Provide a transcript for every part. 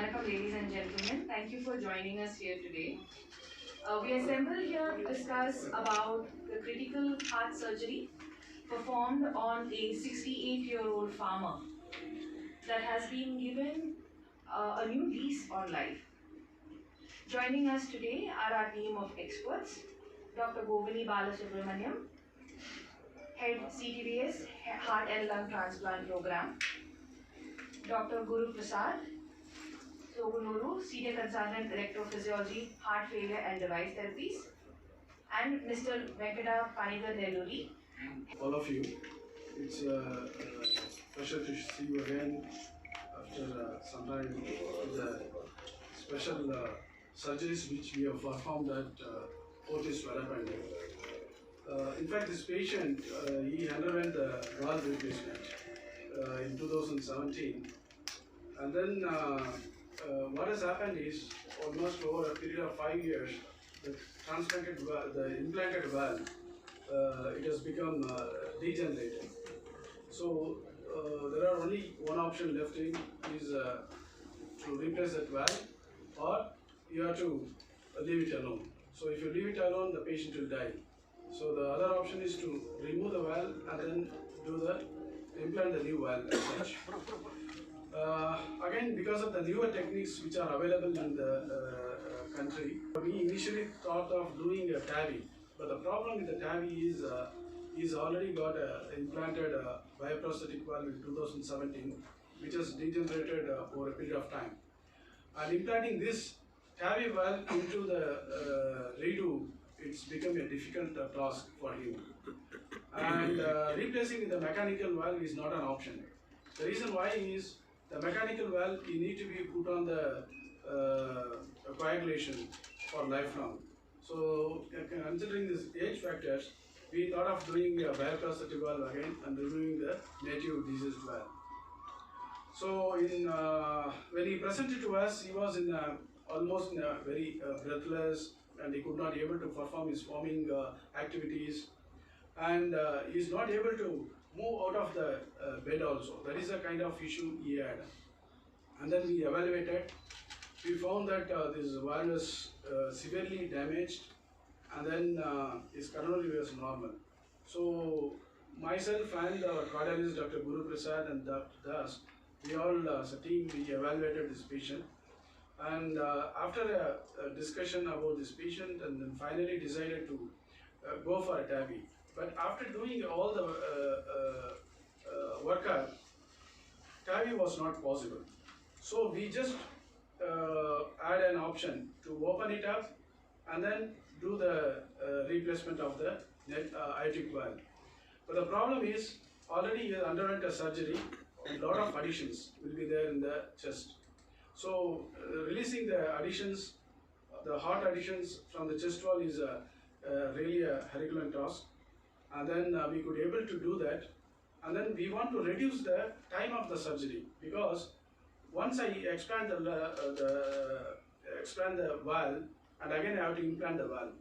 Vanakkam, ladies and gentlemen. Thank you for joining us here today. We assembled here to discuss about the critical heart surgery performed on a 68-year-old farmer that has been given a new lease on life. Joining us today are our team of experts, Dr. Govini Balasubramani, Head CTBS Heart and Lung Transplant Program, Dr. Guru Prasad Sogunuru, Senior Consultant Electrophysiology, Heart Failure and Device Therapies, and Mr. Venkata Panigar Nelluri. All of you, it's a pleasure to see you again after some time. The special surgeries which we have performed at Fortis Vadapalani. In fact, this patient, he underwent the valve replacement in 2017, and then what has happened is almost over a period of 5 years, the implanted valve, it has become degenerated. So there are only one option left in is to replace that valve, or you have to leave it alone. So if you leave it alone, the patient will die. So the other option is to remove the valve and then implant the new valve as such. Again, because of the newer techniques which are available in the country, we initially thought of doing a TAVI. But the problem with the TAVI is he's already got implanted bioprosthetic valve in 2017, which has degenerated over a period of time. And implanting this TAVI valve into the redo, it's become a difficult task for him. And replacing the mechanical valve is not an option. The reason why is the mechanical valve, you need to be put on the coagulation for lifelong. So considering these age factors, we thought of doing a bioprosthetic valve again and removing the native diseased valve. So when he presented to us, he was almost very breathless, and he could not able to perform his forming activities, and he is not able to move out of the bed also. That is the kind of issue he had. And then we evaluated. We found that this valve was severely damaged, and then his coronary was normal. So myself and our cardiologist, Dr. Guru Prasad and Dr. Das, we all as a team, we evaluated this patient. And after a discussion about this patient, and then finally decided to go for a TAVI. But after doing all the workup, TAVI was not possible. So we just add an option to open it up and then do the replacement of the aortic valve. But the problem is, already he underwent a surgery, a lot of additions will be there in the chest. So releasing the additions, the heart additions from the chest wall is really a Herculean task. And then we could able to do that. And then we want to reduce the time of the surgery, because once I expand the valve, and again I have to implant the valve.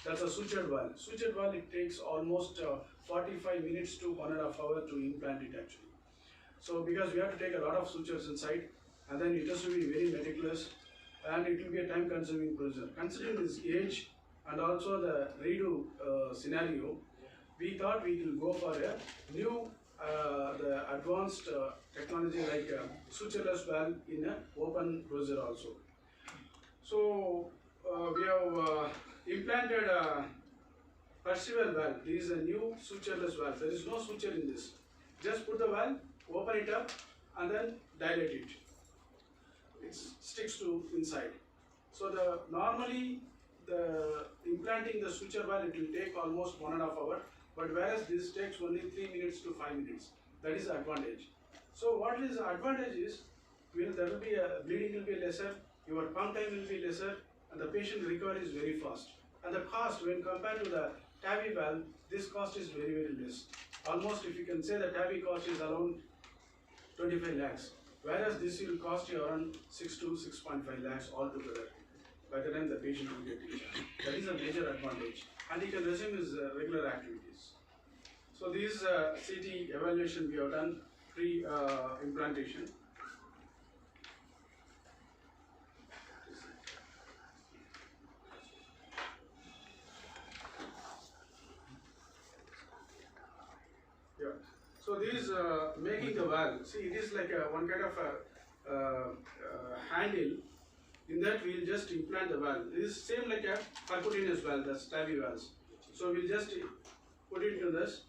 That's a sutured valve. Sutured valve, it takes almost 45 minutes to 1.5 hours to implant it actually. So because we have to take a lot of sutures inside, and then it has to be very meticulous, and it will be a time consuming procedure. Considering this age and also the redo scenario, we thought we will go for a new the advanced technology like sutureless valve in an open procedure also. So we have implanted a perceval valve. This is a new sutureless valve. There is no suture in this. Just put the valve, open it up, and then dilate it. It sticks to inside. So normally the implanting the suture valve, it will take almost 1.5 hours. But whereas this takes only 3 minutes to 5 minutes. That is the advantage. So what is the advantage is, there will be a bleeding will be lesser, your pump time will be lesser, and the patient recovery is very fast. And the cost, when compared to the TAVI valve, this cost is very, very less. Almost, if you can say, the TAVI cost is around 25 lakhs. Whereas this will cost you around 6 to 6.5 lakhs altogether by the time the patient will get it. That is a major advantage. And he can resume his regular activities. So this CT evaluation we have done pre-implantation. So this making the valve, see it is like one kind of a handle. In that we will just implant the valve. It is same like a percutaneous valve, the TAVI valves. So we will just put it into this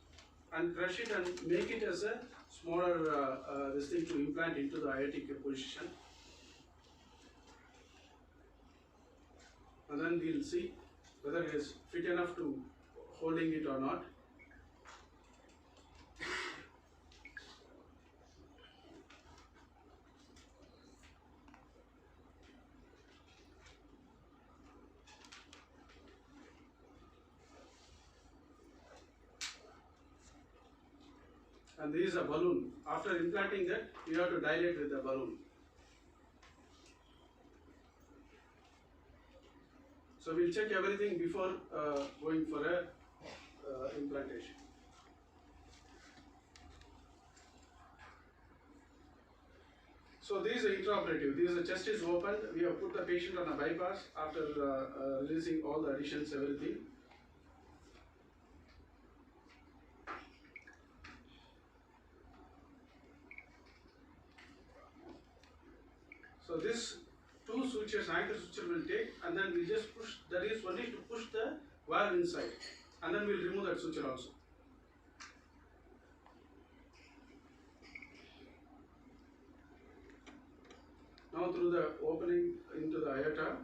and crush it and make it as a smaller this thing to implant into the aortic position. And then we will see whether it is fit enough to holding it or not. And this is a balloon. After implanting that, you have to dilate with the balloon. So we'll check everything before going for a implantation. So this is intraoperative. The chest is opened. We have put the patient on a bypass after releasing all the additions, everything. So this two sutures, anchor suture will take, and then we just push, that is only to push the valve inside, and then we'll remove that suture also. Now through the opening into the aorta,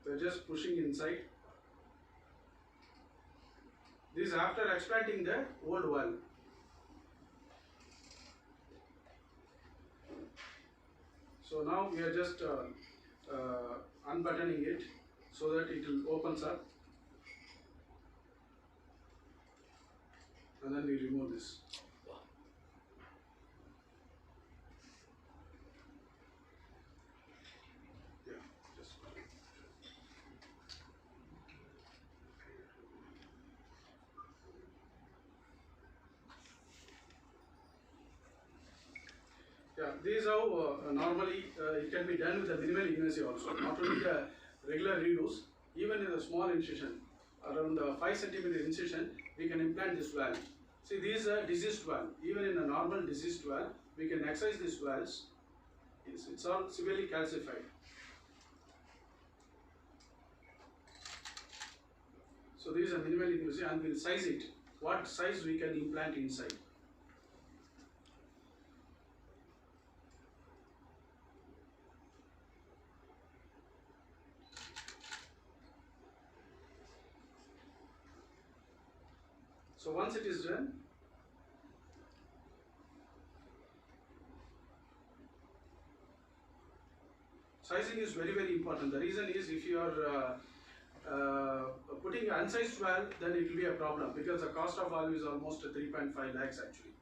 we are just pushing inside. This is after explanting the old valve. So now we are just unbuttoning it so that it will opens up, and then we remove this. Yeah, just. Yeah, this is how normally it can be done with a minimal invasive also. Not only the regular redos, even in a small incision, around 5 centimeter incision, we can implant this valve. See, this is a diseased valve. Even in a normal diseased valve, we can excise these valves. It's all severely calcified. So this is a minimal invasive, and we'll size it. What size we can implant inside. So once it is done, sizing is very, very important. The reason is if you are putting an unsized valve, then it will be a problem because the cost of valve is almost 3.5 lakhs actually.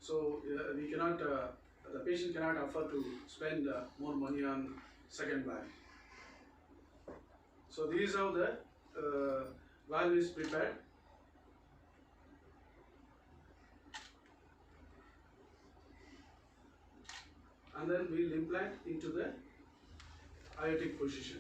So we cannot, the patient cannot afford to spend more money on second valve. So this is how the valve is prepared. And then we will implant into the aortic position.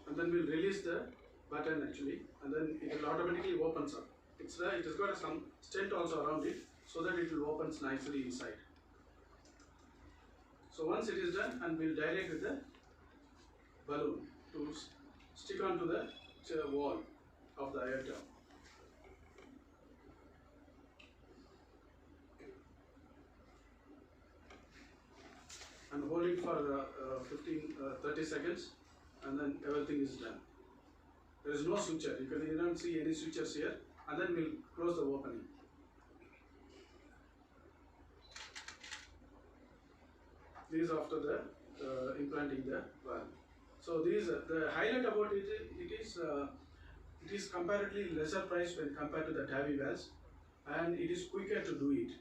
And then we will release the button actually, and then it will automatically opens up. It has got some stent also around it, so that it will opens nicely inside. So once it is done, and we will dilate with the balloon to stick onto the wall of the aorta. And hold it for 30 seconds, and then everything is done. There is no suture. You don't see any sutures here, and then we'll close the opening. This is after the implanting the valve. So these the highlight about it is comparatively lesser price when compared to the TAVI valves, and it is quicker to do it.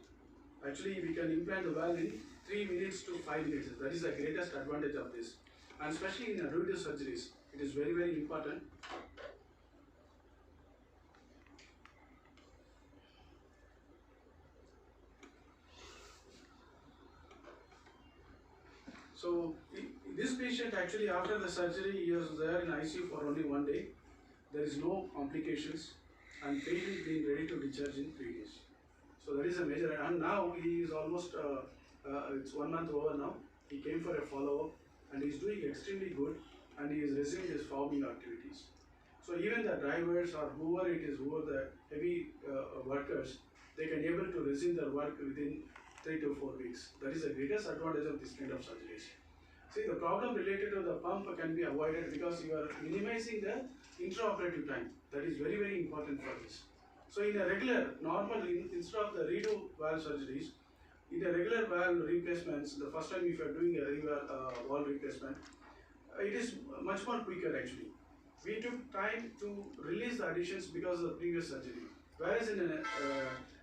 Actually, we can implant the valve in 3 minutes to 5 minutes. That is the greatest advantage of this, and especially in reductive surgeries, it is very, very important. So this patient actually after the surgery, he was there in ICU for only 1 day. There is no complications, and pain is being ready to discharge in 3 days. So that is a major, and now he is almost, it's 1 month over now. He came for a follow-up and he is doing extremely good, and he is resuming his farming activities. So even the drivers or whoever it is, whoever the heavy workers, they can able to resume their work within 3 to 4 weeks. That is the greatest advantage of this kind of surgeries. See, the problem related to the pump can be avoided because you are minimizing the intraoperative time. That is very, very important for this. So in a regular, normal, instead of the redo valve surgeries, in a regular valve replacements, the first time if you are doing a valve replacement, it is much more quicker actually. We took time to release the additions because of the previous surgery. Whereas in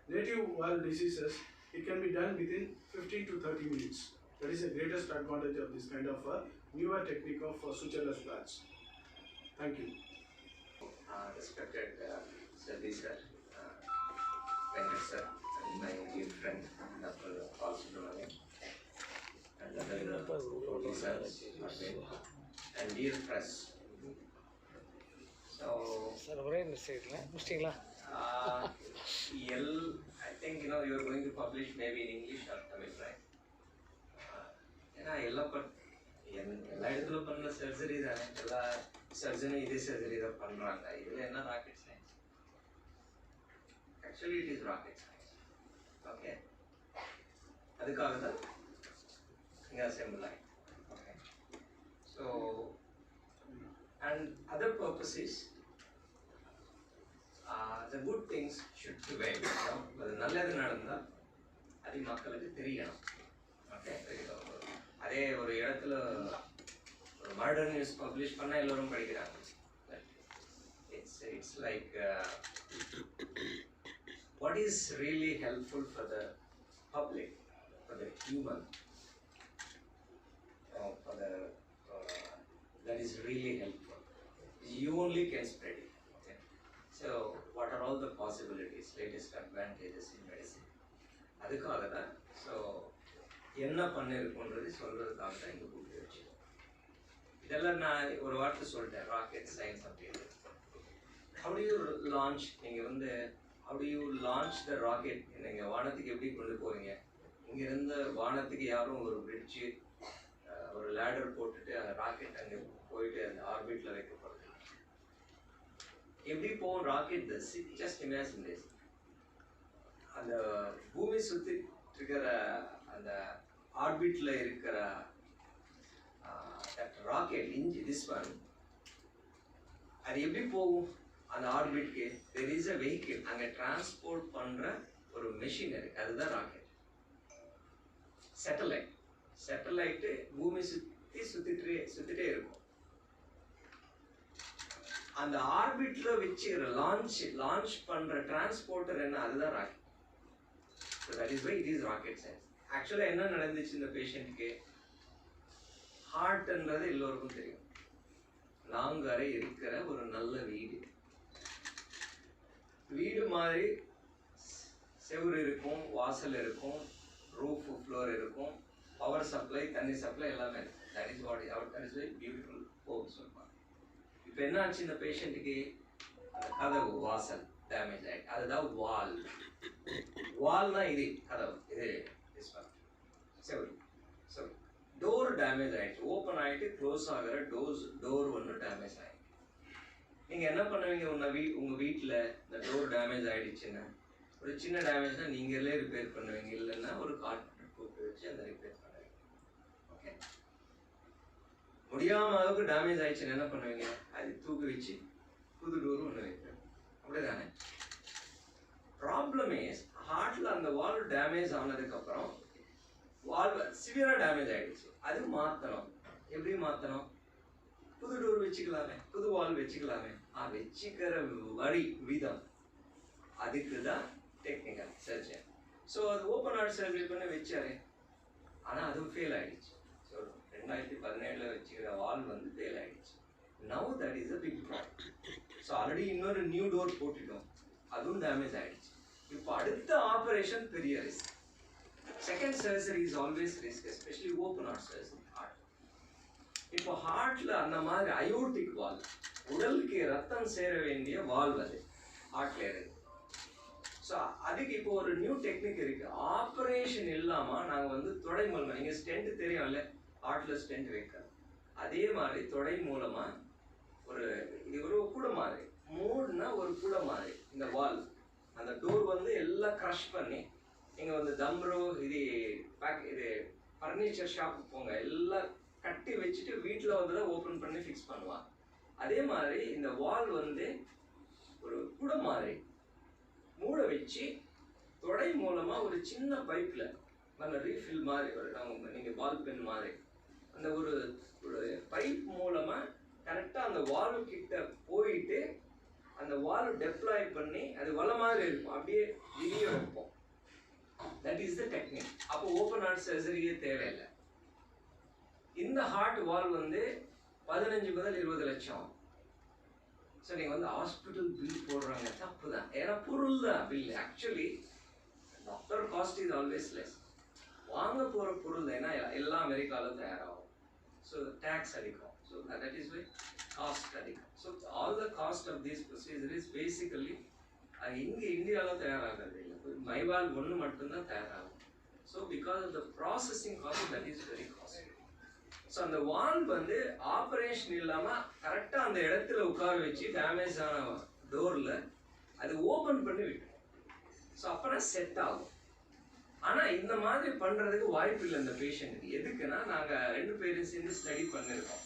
native valve diseases, it can be done within 15 to 30 minutes. That is the greatest advantage of this kind of newer technique of sutureless valves. Thank you. Respected Sadi sir, Venkat sir, and my dear friend Dr. Balasubramani, and other Fortis and dear press. So, I think you are going to publish maybe in English or Tamil, right? எல்லா இடத்துல பண்ண surgery தானே, எல்லா சர்ஜனும் இதே surgery தான் பண்றாங்க. இதுல என்ன rocket science? Actually it is rocket science. Okay, அதுக்காக தான் இங்க அசெம்பிள் ஆயிடுச்சு. Okay, so and other purpose is the good things should prevail. அது நல்லது நடந்தால் அது மக்களுக்கு தெரியணும். ஓகே, அதே ஒரு இடத்துல ஒரு மர்டர் நியூஸ் பப்ளிஷ் பண்ணால் எல்லோரும் படிக்கிறாங்க. It's like what is really helpful for the public, for the human, for the that is really helpful. You only can spread it. Okay? So what are all the possibilities, latest advantages in medicine? அதுக்காக தான் so என்ன பண்ணிருக்கோன்றது சொல்றதுக்காக தான் இங்கே கூப்பிட்டு வச்சு. இதெல்லாம் நான் ஒரு வார்த்தை சொல்லிட்டேன், ராக்கெட் சயின்ஸ் அப்படின்னு. How do you launch? நீங்கள் வந்து how do you launch the rocket? நீங்கள் வானத்துக்கு எப்படி கொண்டு போவீங்க? இங்கிருந்து வானத்துக்கு யாரும் ஒரு பிரிட்ஜு ஒரு லேடர் போட்டுட்டு அந்த ராக்கெட் அங்கே போயிட்டு அந்த ஆர்பிட்ல வைக்கப்படுது. எப்படி போகும் ராக்கெட்? Just imagine this. அந்த பூமி சுற்றி இருக்கிற அந்த ஆர்பிட்ல இருக்கிற ராக்கெட் திஸ் ஒன், அது எப்படி போகும் அந்த ஆர்பிட்க்கு? தெர் இஸ் அ வெஹிக்கிள், அங்கே டிரான்ஸ்போர்ட் பண்ற ஒரு மெஷினரி, அதுதான் ராக்கெட். சேட்டலைட்டு பூமி சுத்திட்டே இருக்கும். அந்த ஆர்பிட்ல வச்சுக்கிற லான்ச் பண்ற டிரான்ஸ்போர்ட்டர் என்ன? அதுதான் rocket. So that is why it is rocket science. ஆக்சுவலாக என்ன நடந்துச்சு இந்த பேஷண்ட்டுக்கு? ஹார்ட்ன்றது எல்லோருக்கும் தெரியும். நாங்கரை இருக்கிற ஒரு நல்ல வீடு மாதிரி செவுரு இருக்கும், வாசல் இருக்கும், ரூஃப் ஃப்ளோர் இருக்கும், பவர் சப்ளை, தண்ணி சப்ளை எல்லாமே இருக்கும். That is what is very beautiful home சொல்லுவாங்க. இப்போ என்ன ஆச்சு இந்த பேஷண்ட்டுக்கு? அந்த கதவு வாசல் டேமேஜ் ஆகிடுச்சு. அதுதான் வால்னா இது கதவு, இது செவரு. ஸோ டோர் டேமேஜ் ஆகிடுச்சு, ஓப்பன் ஆகிட்டு க்ளோஸ் ஆகிற டோர் ஒன்று டேமேஜ் ஆகிடுச்சு. நீங்கள் என்ன பண்ணுவீங்க? உங்கள் வீட்டில் இந்த டோர் டேமேஜ் ஆகிடுச்சுன்னா, ஒரு சின்ன டேமேஜ்னால் நீங்களே ரிப்பேர் பண்ணுவீங்க, இல்லைன்னா ஒரு கார்பெண்டர் கூப்பிட்டு வச்சு அந்த ரிப்பேர் பண்ணுவீங்க. ஓகே, முடியாமல் அளவுக்கு டேமேஜ் ஆகிடுச்சுன்னா என்ன பண்ணுவீங்க? அது தூக்கி வச்சு புது டோர் ஒன்று வைப்பேன், அப்படிதானே? ப்ராப்ளம் இஸ் ஹார்ட்ல அந்த வால்வ் டேமேஜ் ஆனதுக்கப்புறம் வால்வ் சிவியராக டேமேஜ் ஆகிடுச்சு, அது மாற்றணும். எப்படி மாற்றணும்? புது டோர் வச்சுக்கலாமே, புது வால்வ் வச்சுக்கலாமே. வச்சுக்கிற விதம், அதுக்கு தான் டெக்னிக்கல் சர்ஜன். ஸோ அது ஓப்பன் ஹார்ட் சர்ஜரி பண்ணி வச்சாரு, ஆனால் அதுவும் ஃபெயில் ஆகிடுச்சு. ஸோ 2017 வச்சுக்கிற வால்வ் வந்து ஃபெயில் ஆகிடுச்சு. Now that is a big problem. So already இன்னொரு நியூ டோர் போட்டுட்டோம், அதுவும் டேமேஜ் ஆகிடுச்சு. இப்போ அடுத்த ஆப்ரேஷன் பெரிய risk. Second surgery is always risk, especially open heart surgery. இப்போ ஹார்ட்ல அந்த மாதிரி அயோர்டிக் வால்வ், உடலுக்கு ரத்தம் சேர வேண்டிய வால்வ், அது ஹார்ட்ல இருக்கு. ஸோ அதுக்கு இப்போ ஒரு நியூ டெக்னிக் இருக்கு. ஆப்ரேஷன் இல்லாம நாங்கள் வந்து தொடை மூலமா, நீங்க ஸ்டென்ட் தெரியும்ல, ஹார்ட்ல ஸ்டென்ட் வைக்க, அதே மாதிரி தொடை மூலமா இது ஒரு கூட மாதிரி மூடுனா ஒரு கூட மாதிரி இந்த வால் அந்த டோர் வந்து எல்லாம் க்ரஷ் பண்ணி நீங்க வந்து தம்ரோ இது ஃபர்னிச்சர் ஷாப்புக்கு போங்க, எல்லாம் கட்டி வச்சுட்டு வீட்டில் வந்து தான் ஓப்பன் பண்ணி ஃபிக்ஸ் பண்ணுவாங்க. அதே மாதிரி இந்த வால் வந்து ஒரு கூட மாதிரி மூட வச்சு தொடை மூலமா ஒரு சின்ன பைப்ல நல்ல ரீஃபில் மாதிரி நீங்க பால் பென் மாதிரி அந்த ஒரு பைப் மூலமா கரெக்டா அந்த வால் கிட்ட போயிட்டு அந்த வால் டெப்ளாய் பண்ணி அது வலை மாதிரி இருக்கும், அப்படியே வெளியே வைப்போம். That is the technique. அப்போ ஓப்பன் ஹார்ட் சர்ஜரியே தேவையில்லை. இந்த ஹார்ட் வால் வந்து 15 முதல் 20 லட்சம். ஸோ நீங்கள் வந்து ஹாஸ்பிட்டல் பில் போடுறாங்க, தப்பு தான். ஏன்னா பொருள் தான் bill. Actually doctor cost is always less. வாங்க போகிற பொருள் தான், ஏன்னா எல்லாம் அமெரிக்காவில் தயாராகும். ஸோ டேக்ஸ் அடிக்கும். So that is why cost அடிக்கும். So all the cost of this procedure is basically இங்கே இந்தியாவில் தயாராகிறது இல்லை. மைவால் ஒன்று மட்டும்தான் தயாராகும். So because of the processing cost that is very costly. So அந்த வால் வந்து ஆப்ரேஷன் இல்லாமல் கரெக்டாக அந்த இடத்துல உட்கார வச்சு டேமேஜ் ஆன டோரில் அது ஓப்பன் பண்ணி விட்டுரும். ஸோ அப்புறம் செட் ஆகும். ஆனால் இந்த மாதிரி பண்ணுறதுக்கு வாய்ப்பு இல்லை இந்த பேஷண்ட்டுக்கு. எதுக்குன்னா நாங்கள் 2 பேரும் சேர்ந்து ஸ்டடி பண்ணியிருக்கோம்.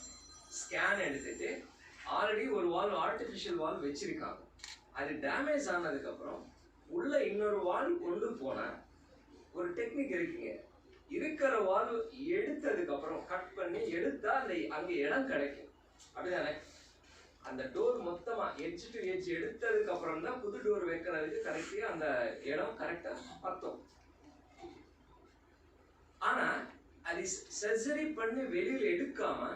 ஸ்கேன் எடுத்துட்டு ஆல்ரெடி ஒரு வால் ஆர்டிஃபிஷியல் வால் வச்சிருக்காங்க. அது டேமேஜ் ஆனதுக்கப்புறம் உள்ள இன்னொரு வால் கொண்டு போனால் ஒரு டெக்னிக் இருக்குங்க. இருக்கிற வால் எடுத்ததுக்கு அப்புறம் கட் பண்ணி எடுத்தா அந்த அங்கே இடம் கிடைக்கும், அப்படிதானே? அந்த டோர் மொத்தமா எட்ஜ் டு எட்ஜ் எடுத்ததுக்கு அப்புறம் தான் புது டோர் வைக்கிறதுக்கு கரெக்டா அந்த இடம் கரெக்டா பத்தும். ஆனா அது சர்ஜரி பண்ணி வெளியில எடுக்காம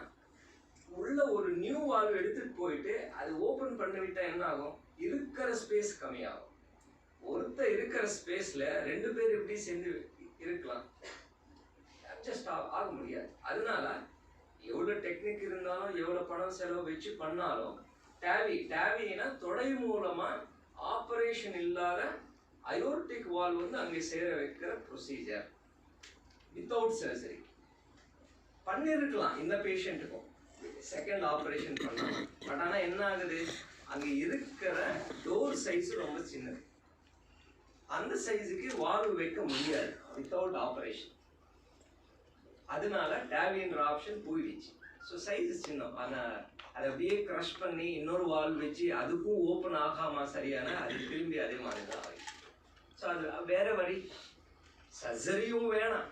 உள்ள ஒரு நியூ வால்வ் எடுத்துட்டு போயிட்டு அது ஓபன் பண்ணிவிட்டா என்ன ஆகும்? இருக்கிற ஸ்பேஸ் கம்மியாகும். ஒருத்தர் இருக்கிற ஸ்பேஸ்ல 2 பேர் எப்படி சேர்ந்து இருக்கலாம்? அட்ஜஸ்ட் ஆக முடியாது. அதனால எவ்வளவு டெக்னிக் இருந்தாலும் எவ்வளவு பணம் செலவு வச்சு பண்ணாலும் டேவினா தொடை மூலமா ஆபரேஷன் இல்லாத அயோர்டிக் வால்வ் வந்து அங்கே சேர வைக்கிற ப்ரொசீஜர் வித்தவுட் சர்ஜரி பண்ணிருக்கலாம். இந்த பேஷண்ட்டுக்கும் செகண்ட் ஆபரேஷன் பண்ணலாம். பட் ஆனா என்ன ஆகுது, அங்க இருக்கிற டோர் சைஸ் ரொம்ப சின்னது. அந்த சைஸுக்கு வால்வ் வைக்க முடியாது வித்தவுட் ஆபரேஷன். அதனால டேவின்ற ஆப்ஷன் போயிடுச்சு. ஸோ சைஸ் சின்ன, ஆனால் அதை அப்படியே க்ரஷ் பண்ணி இன்னொரு வால்வ் வச்சு அதுக்கும் ஓப்பன் ஆகாம சரியான அது திரும்பி அதே மாதிரி தான் ஆகிடுச்சு. ஸோ அது வேற வழி. சர்ஜரியும் வேணாம்,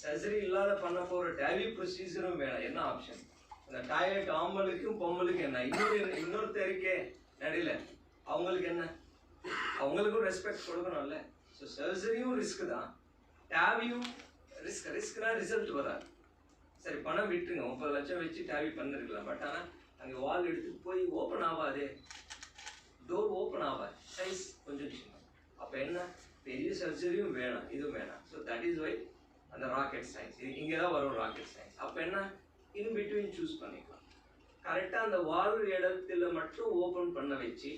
சர்ஜரி இல்லாத பண்ண போகிற டேவி ப்ரொசீஜரும் வேணாம். என்ன ஆப்ஷன்? அந்த டாய்லெட் ஆம்பளுக்கும் பொம்பளுக்கும் என்ன, இன்னொருத்தருக்கே நடையில அவங்களுக்கு என்ன, அவங்களுக்கும் ரெஸ்பெக்ட் கொடுக்கணும்ல. ஸோ சர்ஜரியும் ரிஸ்க் தான், டேவியும் ரிஸ்க்னா ரிசல்ட் வராது. சரி பணம் விட்டுருங்க, 30 லட்சம் வச்சு டேவி பண்ணிருக்கலாம். பட் ஆனால் அங்கே வால் எடுத்துட்டு போய் ஓப்பன் ஆகாது, டோர் ஓப்பன் ஆகாது, சைஸ் கொஞ்சம் சின்ன. அப்போ என்ன, பெரிய சர்ஜரியும் வேணாம், இதுவும் வேணாம். ஸோ தட் இஸ் வை அந்த ராக்கெட் சயின்ஸ் இது இங்கே தான் வரும். ராக்கெட் சயின்ஸ் அப்போ என்ன, இன் பிட்வீன் சூஸ் பண்ணிக்கலாம். கரெக்டாக அந்த வால் இடத்துல மட்டும் ஓப்பன் பண்ண வச்சு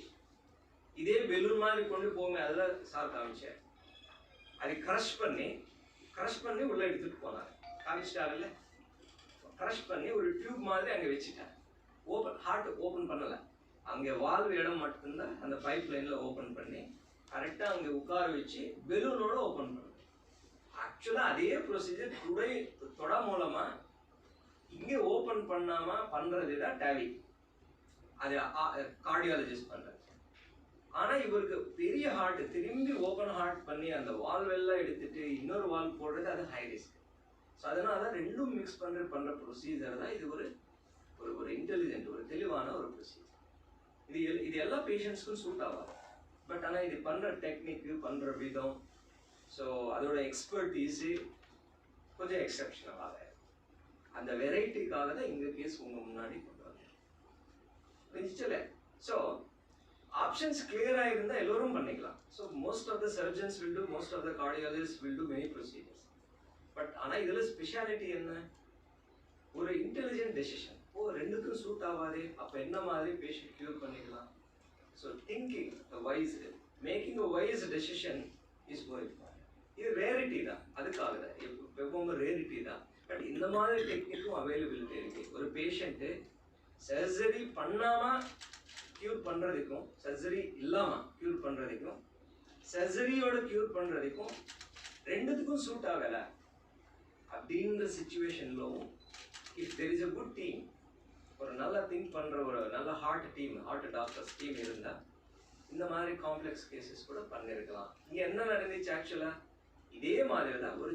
இதே பெலூன் மாதிரி கொண்டு போங்க. அதெல்லாம் சார் காமிச்சேன். அதை க்ரஷ் பண்ணி உள்ள எடுத்துட்டு போனார். காமிச்சிட்டாருல்ல, க்ரஷ் பண்ணி ஒரு டியூப் மாதிரி அங்கே வச்சுட்டார். ஹார்ட் ஓப்பன் பண்ணலை, அங்கே வால்வ் இடம் மட்டும்தான் அந்த பைப் லைனில் ஓப்பன் பண்ணி கரெக்டாக அங்கே உட்கார வச்சு பெலூனோட ஓப்பன் பண்ணு. ஆக்சுவலாக அதே ப்ரொசீஜர் தொட மூலமாக இங்கே ஓப்பன் பண்ணாமல் பண்ணுறது தான் டேவி, அது கார்டியாலஜிஸ்ட் பண்ணுறது. ஆனால் இவருக்கு பெரிய ஹார்ட் திரும்பி ஓப்பன் ஹார்ட் பண்ணி அந்த வால்வ் எல்லாம் எடுத்துட்டு இன்னொரு வால்வ் போடுறது அது ஹை ரிஸ்க். ஸோ அதனால தான் ரெண்டும் மிக்ஸ் பண்ணுற ப்ரொசீஜர் தான் இது. ஒரு இன்டெலிஜென்ட், ஒரு தெளிவான ஒரு ப்ரொசீஜர். இது எல்லா பேஷண்ட்ஸ்க்கும் சூட் ஆகாது. பட் ஆனால் இது பண்ணுற டெக்னிக்கு, பண்ணுற விதம், ஸோ அதோட எக்ஸ்பர்டீஸு கொஞ்சம் எக்ஸப்ஷனலாக அந்த வெரைட்டிக்காக தான் இந்த கேஸ் உங்கள் முன்னாடி கொண்டு வந்தேன். ஸோ ஆப்ஷன்ஸ் கிளியராக இருந்தால் எல்லோரும் பண்ணிக்கலாம். So most of the surgeons will do, most of the cardiologist will do many procedures. But ஆனால் இதில் ஸ்பெஷாலிட்டி என்ன, ஒரு இன்டெலிஜென்ட் டெசிஷன். ரெண்டுக்கும் சூட் ஆகாதே, அப்போ என்ன மாதிரி பேஷண்ட் க்யூர் பண்ணிக்கலாம், So thinking a wise, making a wise decision is more important. இது ரேரிட்டி தான், அதுக்காக தான் எப்பவுமே ரேரிட்டி தான். பட் இந்த மாதிரி டெக்னிக்கும் அவைலபிலிட்டி இருக்கு. ஒரு பேஷண்ட்டு சர்ஜரி பண்ணாமல் க்யூர் பண்ணுறதுக்கும் சர்ஜரி இல்லாமல் க்யூர் பண்ணுறதுக்கும் சர்ஜரியோட க்யூர் பண்ணுறதுக்கும் ரெண்டுத்துக்கும் சூட் ஆகலை அப்படின்ற சுச்சுவேஷன்லவும் if there is a good team, ஒரு நல்ல திங்க் பண்ணுற ஒரு நல்ல heart team, heart doctors team இருந்தால் இந்த மாதிரி காம்ப்ளெக்ஸ் கேசஸ் கூட பண்ணியிருக்கலாம். இங்கே என்ன நடந்துச்சு ஆக்சுவலாக இதே மாதிரி தான், ஒரு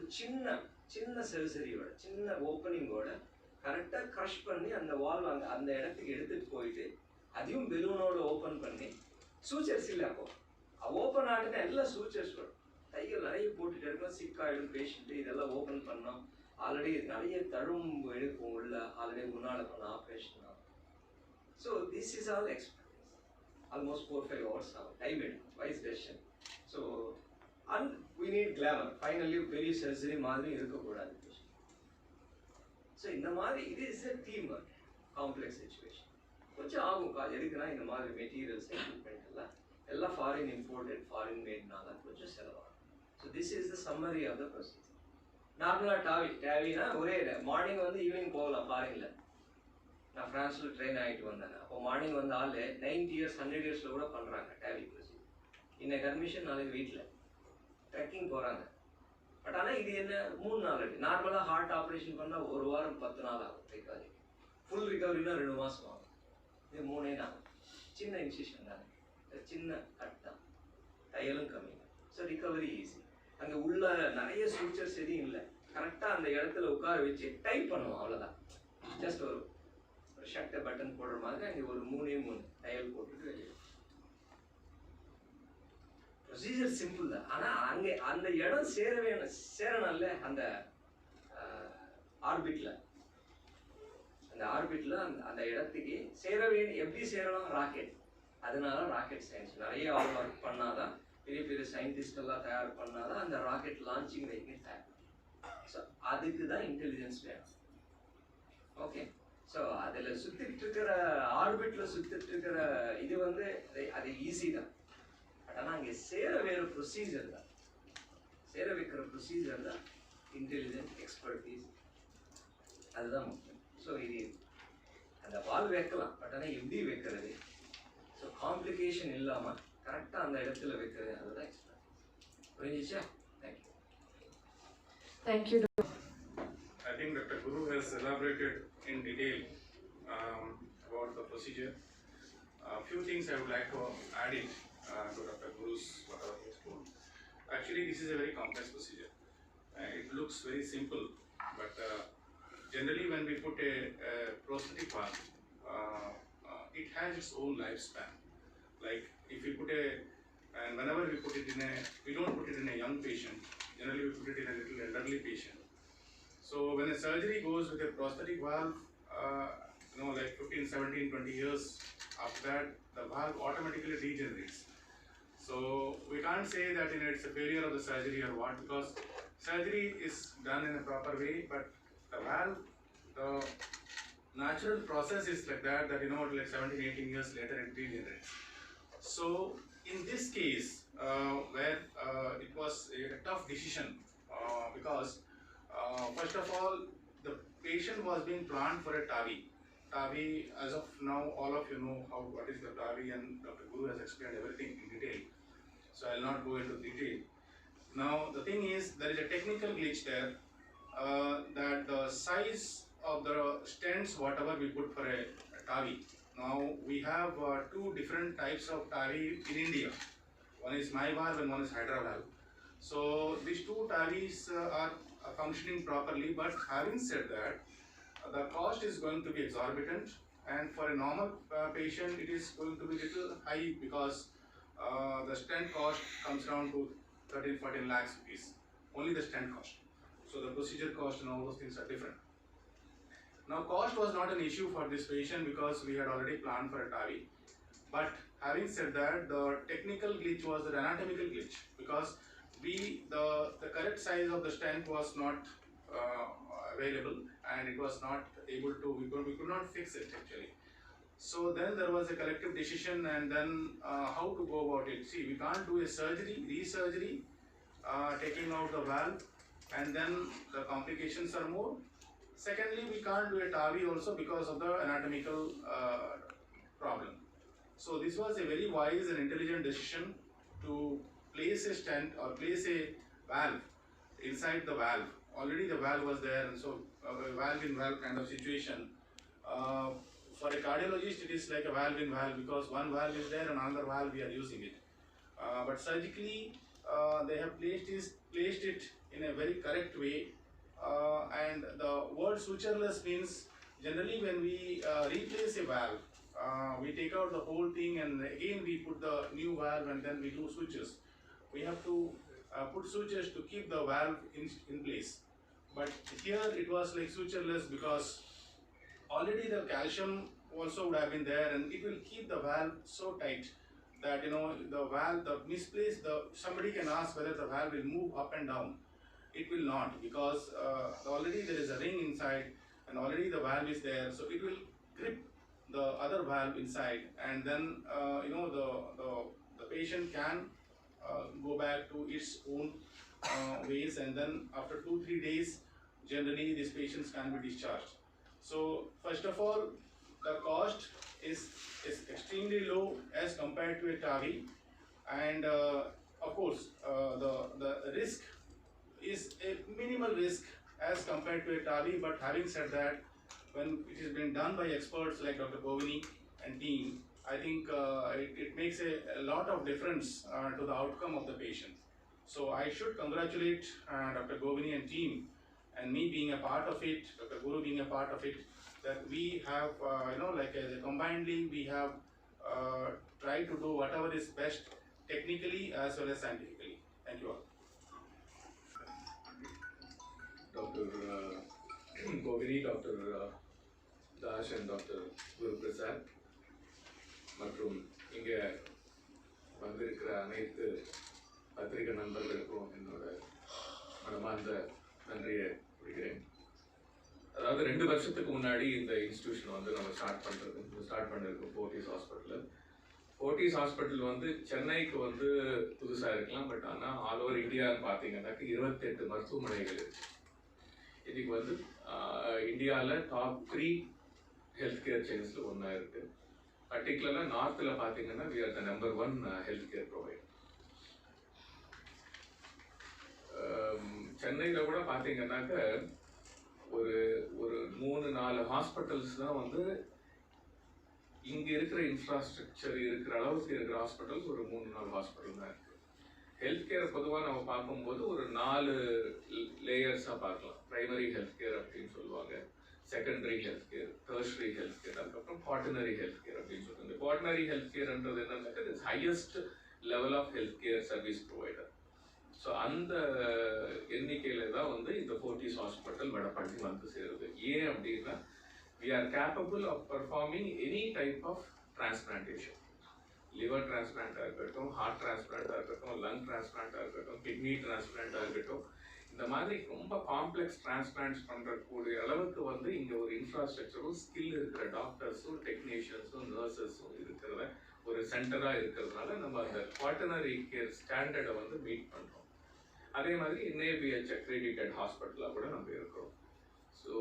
சின்ன சர்ஜரியோட சின்ன ஓப்பனிங்கோட கரெக்டாக க்ரஷ் பண்ணி அந்த வால் அந்த இடத்துக்கு எடுத்துகிட்டு போயிட்டு அதையும் பெலூனோட ஓப்பன் பண்ணி சூச்சர்ஸ் இல்லை. அப்போ ஓப்பன் ஆகிட்டுனா எல்லாம் சூச்சர்ஸ் வரும், தையல் நிறைய போட்டுட்டு இருக்கோம், சிக்காயிடும் பேஷண்ட்டு. இதெல்லாம் ஓப்பன் பண்ணோம், ஆல்ரெடி நிறைய தழும்பு எடுக்கும் உள்ள, ஆல்ரெடி முன்னால் பண்ண ஆப்ரேஷன் தான். So this is all experience. Almost 4-5 hours ஆகும், டைம் எடுக்கும், wise decision. So and we need glamour. Finally பெரிய சர்ஜரி மாதிரி இருக்கக்கூடாது. ஸோ இந்த மாதிரி இது is a team work, complex situation. கொஞ்சம் ஆகும் எதுக்குன்னா இந்த மாதிரி மெட்டீரியல்ஸ் எக்யூப்மெண்ட் எல்லாம் ஃபாரின் இம்போர்ட்டட் ஃபாரின் மேட்னால கொஞ்சம் செலவாகும். So this is the summary of the procedure. நார்மலாக டேவினா ஒரே மார்னிங் வந்து ஈவினிங் போகலாம். ஃபாரினில் நான் ஃப்ரான்ஸில் ட்ரெயின் ஆகிட்டு வந்தேன். அப்போ மார்னிங் வந்து ஆள் 90 years 100 years கூட பண்ணுறாங்க டேவி ப்ரொசீஜர். இன்னைக்கு அட்மிஷன் நாளைக்கு வீட்டில் ட்ரெக்கிங் போகிறாங்க. பட் ஆனால் இது என்ன 3 நாள் ஆகுது. நார்மலாக ஹார்ட் ஆப்ரேஷன் பண்ணால் 1 வாரம் 10 நாள் ஆகும் ரிகவரி. ஃபுல் ரிகவரினா 2 மாதம் ஆகும். இது 3 நாள். சின்ன இன்சிஷன் தானே, சின்ன கட் தான், தையலும் கம்மி. So recovery easy. அங்கே உள்ள நிறைய சூச்சர்ஸ் எதுவும் இல்லை, கரெக்டாக அந்த இடத்துல உட்கார வச்சு டைப் பண்ணுவோம், அவ்வளோதான். ஜஸ்ட் ஒரு ஷர்ட்டை பட்டன் போடுற மாதிரி அங்கே ஒரு 3 தையல் போட்டுட்டு வெளியே. ப்ரொசீஜர் சிம்பிள் தான். ஆனால் அங்கே அந்த இடம் சேரணும்ல, அந்த ஆர்பிட்டில் அந்த இடத்துக்கு சேர வேண்டிய எப்படி சேரணும்? ராக்கெட். அதனால ராக்கெட் சயின்ஸ் நிறைய ஒர்க் பண்ணாதான், பெரிய பெரிய சயின்டிஸ்ட் எல்லாம் தயார் பண்ணாதான் அந்த ராக்கெட் லான்ச்சிங் வெஹிக்கிள் தயார். ஸோ அதுக்கு தான் இன்டெலிஜென்ஸ் வேணும். ஓகே. ஸோ அதில் சுற்றிட்டு இருக்கிற ஆர்பிட்டில் சுற்றிட்டு இருக்கிற இது வந்து அது ஈஸி தான். ஆனால் அங்கே சேர வேறு ப்ரொசீஜர் தான், சேர வைக்கிற ப்ரொசீஜர் தான் இன்டெலிஜென்ட் எக்ஸ்பர்டீஸ், அதுதான் முக்கியம். ஸோ இது அந்த வால் வைக்கலாம், பட் ஆனால் எப்படி வைக்கிறது, ஸோ காம்ப்ளிகேஷன் இல்லாமல் கரெக்டாக அந்த இடத்துல வைக்கிறது, அதுதான் எக்ஸ்பர்டீஸ். புரிஞ்சிச்சா? Thank you. Thank you. I think Dr. Guru has elaborated in detail about the procedure. A few things I would like to add in to Dr. Guru's whatever he has told. Actually, this is a very complex procedure. It looks very simple, but generally when we put a prosthetic valve, it has its own lifespan. Like if we put and whenever we put it in we don't put it in a young patient. Generally, we put it in a little elderly patient. So when a surgery goes with a prosthetic valve, like 15, 17, 20 years after that, the valve automatically degenerates. So we can't say that it's a failure of the surgery or what, because surgery is done in a proper way, but the valve, the natural process is like that like 17, 18 years later it degenerates. So in this case, where it was a tough decision, because first of all, the patient was being planned for a TAVI. TAVI, as of now, all of you know what is the TAVI, and Dr. Guru has explained everything in detail. So I will not go into detail. Now the thing is, there is a technical glitch there, that the size of the stents, whatever we put for a TAVI. Now we have 2 different types of TAVI in India. One is my valve and one is Hydra valve. So these 2 TAVIs are functioning properly, but having said that, the cost is going to be exorbitant, and for a normal patient it is going to be little high, because the stent cost comes down to 13-14 lakhs rupees, only the stent cost. So the procedure cost and all those things are different. Now cost was not an issue for this patient because we had already planned for a TAVI. But having said that, the technical glitch was the anatomical glitch, because the correct size of the stent was not available, and it was not able to, we could not fix it actually. So then there was a collective decision, and then how to go about it. See, we can't do a surgery, re-surgery, taking out the valve, and then the complications are more. Secondly, we can't do a TAVI also because of the anatomical problem. So this was a very wise and intelligent decision to place a stent or place a valve inside the valve. Already the valve was there, and so a valve in valve kind of situation. For a cardiologist, it is like a valve in valve because one valve is there and another valve we are using it. But surgically, they have placed it in a very correct way. And the word sutureless means generally when we replace a valve, we take out the whole thing and again we put the new valve and then we do sutures. We have to put sutures to keep the valve in place. But here it was like sutureless because already the calcium also would have been there, and it will keep the valve so tight that the valve, the misplaced, somebody can ask whether the valve will move up and down. It will not, because already there is a ring inside and already the valve is there, so it will grip the other valve inside, and then the patient can go back to its own ways, and then after 2-3 days generally these patients can be discharged. So first of all, the cost is extremely low as compared to a TAVI, and of course the risk is a minimal risk as compared to a TAVI. But having said that, when it has been done by experts like Dr. Govini and team, I think it makes a lot of difference to the outcome of the patient. So I should congratulate Dr. Govini and team, and me being a part of it, Dr. Guru being a part of it, that we have, like as a combinedly, we have tried to do whatever is best technically as well as scientifically. Thank you all. Dr. Govini, Dr. Dash and Dr. Guru Prasad, மற்றும் இங்கே வந்திருக்கிற அனைத்து பத்திரிகை நண்பர்களுக்கும் என்னோட மனமார்ந்த நன்றியை கொடுக்கிறேன். அதாவது 2 வருஷத்துக்கு முன்னாடி இந்த இன்ஸ்டிடியூஷன் வந்து நம்ம ஸ்டார்ட் பண்ணிருக்கோம் Fortis Hospital. Fortis Hospital வந்து சென்னைக்கு வந்து புதுசாக இருக்கலாம், பட் ஆனால் ஆல் ஓவர் இந்தியான்னு பார்த்தீங்கன்னாக்க 28 மருத்துவமனைகள் இருக்கு. இதுக்கு வந்து இந்தியாவில் டாப் 3 ஹெல்த் கேர் செயின்ஸில் ஒன்றா இருக்குது. பர்டிகுலராக நார்த்தில் பார்த்தீங்கன்னா we are the number 1 health care provider. சென்னையில் கூட பார்த்தீங்கன்னாக்க ஒரு 3-4 ஹாஸ்பிட்டல்ஸ் தான் வந்து இங்கே இருக்கிற இன்ஃப்ராஸ்ட்ரக்சர் இருக்கிற அளவுக்கு இருக்கிற ஹாஸ்பிட்டல்ஸ் ஒரு 3-4 ஹாஸ்பிட்டல் தான் இருக்குது. ஹெல்த் கேர் பொதுவாக நம்ம பார்க்கும்போது ஒரு 4 லேயர்ஸாக பார்க்கலாம். ப்ரைமரி ஹெல்த் கேர் அப்படின்னு சொல்லுவாங்க, secondary health care, tertiary health care, அதுக்கப்புறம் குவாட்டர்னரி ஹெல்த் கேர் அப்படின்னு சொல்லுவாங்க. இந்த குவாட்டர்னரி ஹெல்த் கேர்ன்றது என்னன்னாக்க it's highest level of health care service provider. So அந்த எண்ணிக்கையில் தான் வந்து இந்த Fortis Hospital Vadapalani வந்து சேருது. ஏன் அப்படின்னா we are capable of performing any type of transplantation. Liver டிரான்ஸ்பிளான்ட்டாக இருக்கட்டும், ஹார்ட் டிரான்ஸ்பிளான்ட்டாக இருக்கட்டும், லங் டிரான்ஸ்பிளான்ட்டாக இருக்கட்டும், கிட்னி டிரான்ஸ்பிளான்ட்டாக இருக்கட்டும், இந்த மாதிரி ரொம்ப காம்ப்ளெக்ஸ் டிரான்ஸ்பிளான்ட்ஸ் பண்ணுறக்கூடிய அளவுக்கு வந்து இங்கே ஒரு இன்ஃப்ராஸ்ட்ரக்சரும் ஸ்கில் இருக்கிற டாக்டர்ஸும் டெக்னீஷியன்ஸும் நர்சஸும் இருக்கிறத ஒரு சென்டராக இருக்கிறதுனால நம்ம அந்த குவாட்டர்னரி கேர் ஸ்டாண்டர்டை வந்து மீட் பண்ணுறோம். அதே மாதிரி NABH அக்ரெடிட்டட் ஹாஸ்பிட்டலாக கூட நம்ம இருக்கிறோம். ஸோ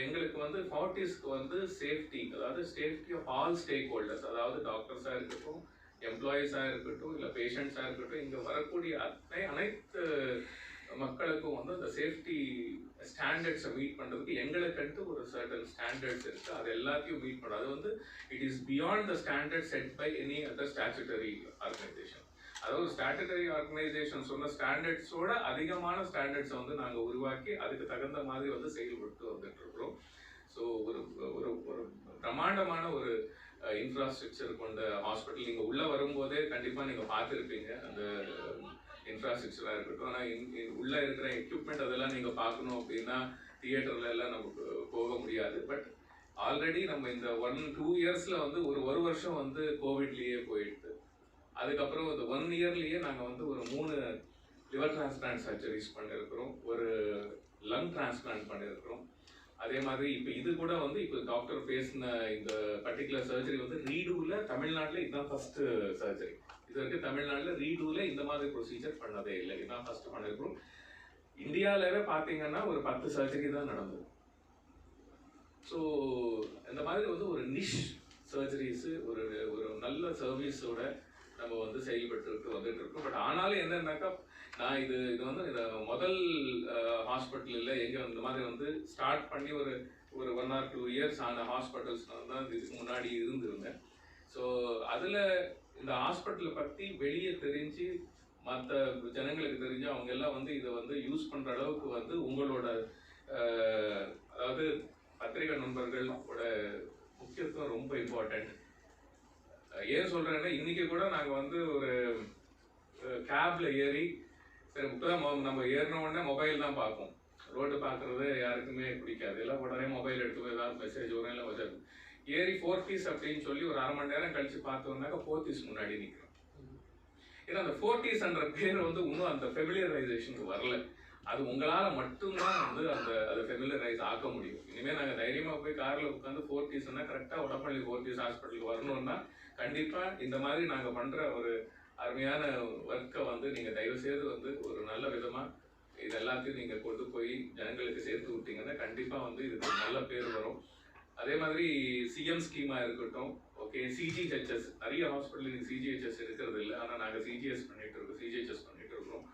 எங்களுக்கு வந்து Fortisக்கு வந்து சேஃப்டி, அதாவது safety of all stakeholders, அதாவது டாக்டர்ஸாக இருக்கட்டும், எம்ப்ளாயீஸாக இருக்கட்டும், இல்லை பேஷண்ட்ஸாக இருக்கட்டும், இங்கே வரக்கூடிய அனைத்து மக்களுக்கும் வந்து அந்த சேஃப்டி ஸ்டாண்டர்ட்ஸை மீட் பண்ணுறதுக்கு எங்களுக்குன்ட்டு ஒரு சர்டன் ஸ்டாண்டர்ட்ஸ் இருக்குது. அது எல்லாத்தையும் மீட் பண்ணுறோம். அது வந்து it is beyond the standard set by any other statutory organisation. அதாவது ஸ்டாட்டுட்டரி ஆர்கனைசேஷன் சொன்ன ஸ்டாண்டர்ட்ஸோட அதிகமான ஸ்டாண்டர்ட்ஸை வந்து நாங்கள் உருவாக்கி அதுக்கு தகுந்த மாதிரி வந்து செயல்பட்டு வந்துட்டு இருக்கிறோம். ஸோ ஒரு ஒரு ஒரு பிரம்மாண்டமான ஒரு இன்ஃப்ராஸ்ட்ரக்சர் கொண்ட ஹாஸ்பிட்டல். நீங்கள் உள்ளே வரும்போதே கண்டிப்பாக நீங்கள் பார்த்துருப்பீங்க அந்த இன்ஃப்ராஸ்ட்ரக்சராக இருக்கட்டும். ஆனால் உள்ளே இருக்கிற எக்யூப்மெண்ட் அதெல்லாம் நீங்கள் பார்க்கணும் அப்படின்னா தியேட்டர்ல எல்லாம் நமக்கு போக முடியாது. பட் ஆல்ரெடி நம்ம இந்த 1-2 இயர்ஸில் வந்து ஒரு வருஷம் வந்து கோவிட்லேயே போயிடுது. அதுக்கப்புறம் இந்த 1 இயர்லேயே நாங்கள் வந்து ஒரு 3 லிவர் டிரான்ஸ்பிளான்ட் சர்ஜரிஸ் பண்ணியிருக்கிறோம், ஒரு லங் டிரான்ஸ்பிளான்ட் பண்ணியிருக்கிறோம், அதே மாதிரி இப்போ இது கூட வந்து இப்போ டாக்டர் பேசின இந்த பர்டிகுலர் சர்ஜரி வந்து ரீடூவில் தமிழ்நாட்டில் இதுதான் ஃபர்ஸ்ட் சர்ஜரி. இது வரைக்கும் தமிழ்நாட்டில் ரீடூவில் இந்த மாதிரி ப்ரொசீஜர் பண்ணதே இல்லை. இதுதான் ஃபர்ஸ்ட் பண்ணிருக்கிறோம். இந்தியாவிலவே பார்த்தீங்கன்னா ஒரு 10 சர்ஜரி தான் நடந்தது. ஸோ இந்த மாதிரி வந்து ஒரு நிஷ் சர்ஜரிஸு ஒரு ஒரு நல்ல சர்வீஸோட நம்ம வந்து செயல்பட்டு வந்துட்டு இருக்கோம். பட் ஆனாலும் என்னன்னாக்கா நான் இது வந்து இந்த முதல் ஹாஸ்பிட்டலில் எங்கே இந்த மாதிரி வந்து ஸ்டார்ட் பண்ணி ஒரு 1 or 2 years ஆன ஹாஸ்பிட்டல்ஸ் தான் இதுக்கு முன்னாடி இருந்திருந்தேன். ஸோ அதில் இந்த ஹாஸ்பிட்டலை பற்றி வெளியே தெரிஞ்சு மற்ற ஜனங்களுக்கு தெரிஞ்சு அவங்க எல்லாம் வந்து இதை வந்து யூஸ் பண்ணுற அளவுக்கு வந்து உங்களோட அதாவது பத்திரிகை நண்பர்களோட முக்கியத்துவம் ரொம்ப இம்பார்ட்டன்ட். ஏன் சொல்கிறேன்னா இன்றைக்கி கூட நாங்கள் வந்து ஒரு கேபில் ஏறி சரி இப்போதான் நம்ம ஏறின உடனே மொபைல் தான் பார்ப்போம். ரோடு பார்க்குறது யாருக்குமே பிடிக்காது. எல்லாம் உடனே மொபைல் எடுத்து போய் ஏதாவது மெசேஜ் வரும் எல்லாம் வச்சாது. ஏறி ஃபோர்டிஸ் அப்படின்னு சொல்லி ஒரு 1/2 மணி நேரம் கழித்து பார்த்தோம்னாக்கா ஃபோர்டிஸ் முன்னாடி நிற்கிறோம். ஏன்னா அந்த ஃபோர்டிஸ்ன்ற பேர் வந்து இன்னும் அந்த ஃபெமிலியரைசேஷனுக்கு வரல. அது உங்களால் மட்டும்தான் வந்து அதை ஃபெமிலியரைஸ் ஆக்க முடியும். இனிமேல் நாங்கள் தைரியமாக போய் காரில் உட்காந்து ஃபோர்டிஸ்னா கரெக்டாக வடப்பள்ளி ஃபோர்டிஸ் ஹாஸ்பிட்டலுக்கு வரணும்னா கண்டிப்பாக இந்த மாதிரி நாங்கள் பண்ணுற ஒரு அருமையான ஒர்க்கை வந்து நீங்கள் தயவுசெய்து வந்து ஒரு நல்ல விதமாக இது எல்லாத்தையும் நீங்கள் கொண்டு போய் ஜனங்களுக்கு சேர்த்து விட்டீங்கன்னா கண்டிப்பாக வந்து இதுக்கு நல்ல பேர் வரும். அதே மாதிரி சிஎம் ஸ்கீமாக இருக்கட்டும், ஓகே, சிஜிஹெச்எஸ் நிறைய ஹாஸ்பிட்டலுக்கு சிஜிஹெச்எஸ் இருக்கிறது இல்லை. ஆனால் நாங்கள் சிஜிஹெச்எஸ் பண்ணிட்டு இருக்கிறோம்.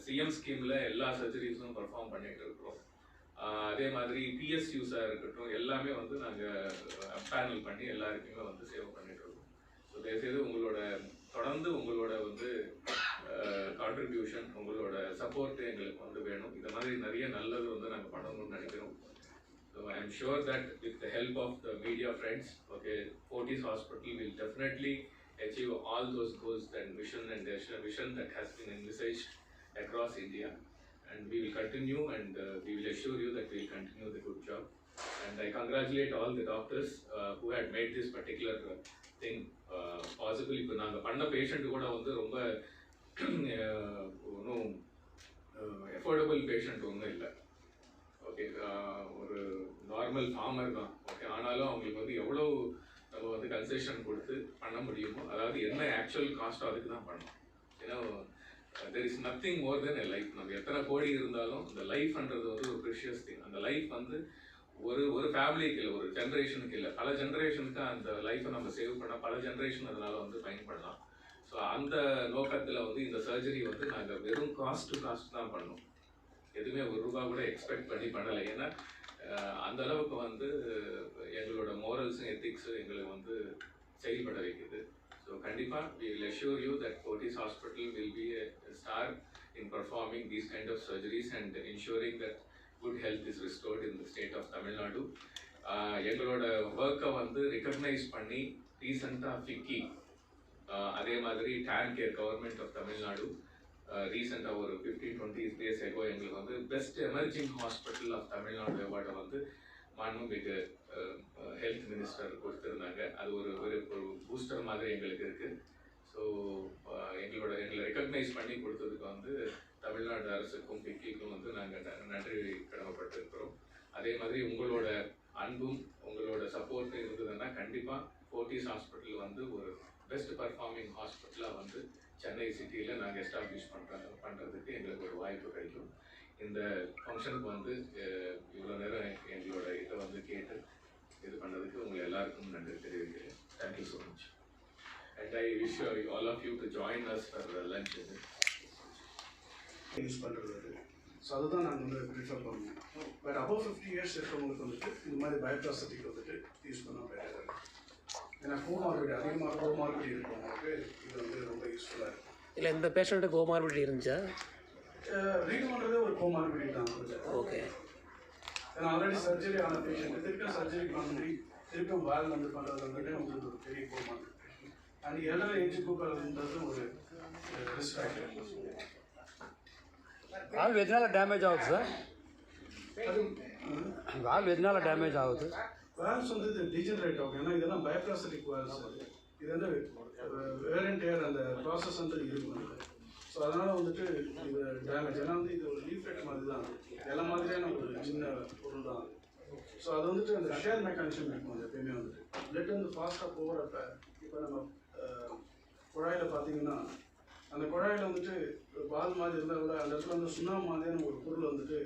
சிஎம் ஸ்கீமில் எல்லா சர்ஜரிஸும் பர்ஃபார்ம் பண்ணிட்டு இருக்கிறோம். அதே மாதிரி பிஎஸ்யூஸாக இருக்கட்டும் எல்லாமே வந்து நாங்கள் பேனல் பண்ணி எல்லாருக்குமே வந்து சேவை பண்ணிட்டு இருக்கோம். ஸோ தயவுசெய்து தொடர்ந்து உங்களோட வந்து கான்ட்ரிபியூஷன் உங்களோட சப்போர்ட்டு எங்களுக்கு வந்து வேணும். இந்த மாதிரி நிறைய நல்லது வந்து நாங்கள் பண்ணணும்னு நினைக்கிறோம். So I am sure that with the help of the media friends, okay, Fortis Hospital will definitely achieve all those goals and vision that has been envisaged across India, and we will continue and we will assure you that we will continue the good job. And I congratulate all the doctors who had made this particular thing possible. இப்போ நாங்கள் பண்ண patient கூட வந்து ரொம்ப ஒன்றும் எஃபோர்டபுள் patient ஒன்றும் இல்லை. Okay, ஒரு நார்மல் ஃபார்மர் தான். ஓகே, ஆனாலும் அவங்களுக்கு வந்து எவ்வளோ நம்ம வந்து கன்செஷன் கொடுத்து பண்ண முடியுமோ, அதாவது என்ன ஆக்சுவல் காஸ்ட்டோ அதுக்கு தான் பண்ணணும். ஏன்னா there is nothing more then a life. நம்ம எத்தனை கோடி இருந்தாலும் இந்த லைஃப்ன்றது வந்து ஒரு ப்ரெஷியஸ் திங். அந்த லைஃப் வந்து ஒரு ஃபேமிலிக்கு இல்லை, ஒரு ஜென்ரேஷனுக்கு இல்லை, பல ஜென்ரேஷனுக்கு அந்த லைஃப்பை நம்ம சேவ் பண்ணால் பல ஜென்ரேஷன் அதனால் வந்து பயன்படலாம். ஸோ அந்த நோக்கத்தில் வந்து இந்த சர்ஜரி வந்து நாங்கள் வெறும் காஸ்ட் தான் பண்ணோம். எதுவுமே ₹1 கூட எக்ஸ்பெக்ட் பண்ணி பண்ணலை. ஏன்னா அந்த அளவுக்கு வந்து எங்களோட மோரல்ஸும் எத்திக்ஸும் எங்களை வந்து செயல்பட வைக்குது. ஸோ கண்டிப்பாக we will assure you that Fortis Hospital will be a star in performing these kind of surgeries and ensuring that good health is restored in the state of Tamil Nadu. எங்களோட ஒர்க்கை வந்து recognise பண்ணி ரீசெண்டாக FICCI, அதே மாதிரி டேன் care government of Tamil Nadu ரீசெண்டாக ஒரு 15-20 days ago எங்களுக்கு வந்து best emerging hospital of Tamil Nadu அவார்டை வந்து மாண்புமிகு ஹெல்த் மினிஸ்டர் கொடுத்துருந்தாங்க. அது ஒரு பூஸ்டர் மாதிரி எங்களுக்கு இருக்குது. ஸோ எங்களை ரெக்கக்னைஸ் பண்ணி கொடுத்ததுக்கு வந்து தமிழ்நாடு அரசுக்கும் பிக்கிக்கும் வந்து நாங்கள் நன்றி கடமைப்பட்டிருக்கிறோம். அதே மாதிரி உங்களோட அன்பும் உங்களோட சப்போர்ட்டும் இருந்ததுன்னா கண்டிப்பாக ஃபோர்டிஸ் ஹாஸ்பிட்டல் வந்து ஒரு பெஸ்ட் பர்ஃபார்மிங் ஹாஸ்பிட்டலாக வந்து சென்னை சிட்டியில் நாங்கள் எஸ்டாப்ளிஷ் பண்ணுறதுக்கு எங்களுக்கு ஒரு வாய்ப்பு கிடைக்கும். இந்த ஃபங்க்ஷனுக்கு வந்து இவ்வளோ நேரம் எங்களோட இதை வந்து கேட்டு இது பண்ணதுக்கு உங்களை எல்லாருக்கும் நன்றி தெரிவிக்கிறேன். Thank you so much. And I wish all of you to join us for lunch. Use பண்ணுறது ஸோ அதுதான் நாங்கள் வந்து ப்ரிஃபர் பண்ணுவோம். பட் அபவ் 50 years இருக்கவங்களுக்கு வந்துட்டு இந்த மாதிரி பயோப்ராஸ்தட்டிக் வந்துட்டு யூஸ் பண்ணால் பெட்டர். ஏன்னா கோமார்பிடி அதிகமாக கோமார்பிடி இருக்கவங்களுக்கு இது வந்து ரொம்ப யூஸ்ஃபுல்லாக இருக்கும். இல்லை இந்த பேஷண்ட்டுக்கு கோமார்பிடி இருந்துச்சா? ரீட் பண்ணுறதே ஒரு கோமார்பிடி தான். ஓகே. ஏன்னா ஆல்ரெடி சர்ஜரி ஆன பேஷண்ட் திருப்பியும் சர்ஜரிக்கு பண்ணி திருப்பியும் வேல் வந்து பண்ணுறது வந்துட்டு உங்களுக்கு ஒரு பெரிய கோமார்பிடி. அண்ட் எல்டர் ஏஜ் கூப்பிட்றதுன்றது ஒரு ரிஸ்க் ஃபேக்டர். வால்வு எதனால டேமேஜ் ஆகுது சார்? வால்வு எதனால டேமேஜ் ஆகுது? வேல்ஸ் வந்து இது டீஜெனரேட் ஆகும். ஏன்னா இதெல்லாம் பயோப்ராஸ்தட்டிக் வேல்ஸ். இது வந்து வேர் அண்ட் டேர் அந்த ப்ராசஸ் வந்து இருக்கும். ஸோ அதனால் வந்துட்டு இது டேமேஜ். ஏன்னா வந்து இது ஒரு லீஃப்லெட் மாதிரி தான், எல்லா மாதிரியான ஒரு சின்ன பொருள் தான். ஸோ அது வந்துட்டு அந்த ஷேர் மெக்கானிசம் இருக்கும். அது எப்பயுமே வந்துட்டு பிளட் வந்து ஃபாஸ்ட்டாக போகிறப்ப இப்போ நம்ம குழாயில் பார்த்தீங்கன்னா அந்த குழாயில் வந்துட்டு பால் மாதிரி இருந்தால் கூட அந்த இடத்துல வந்து சுண்ணாம்பு மாதிரியான ஒரு பொருள் வந்துட்டு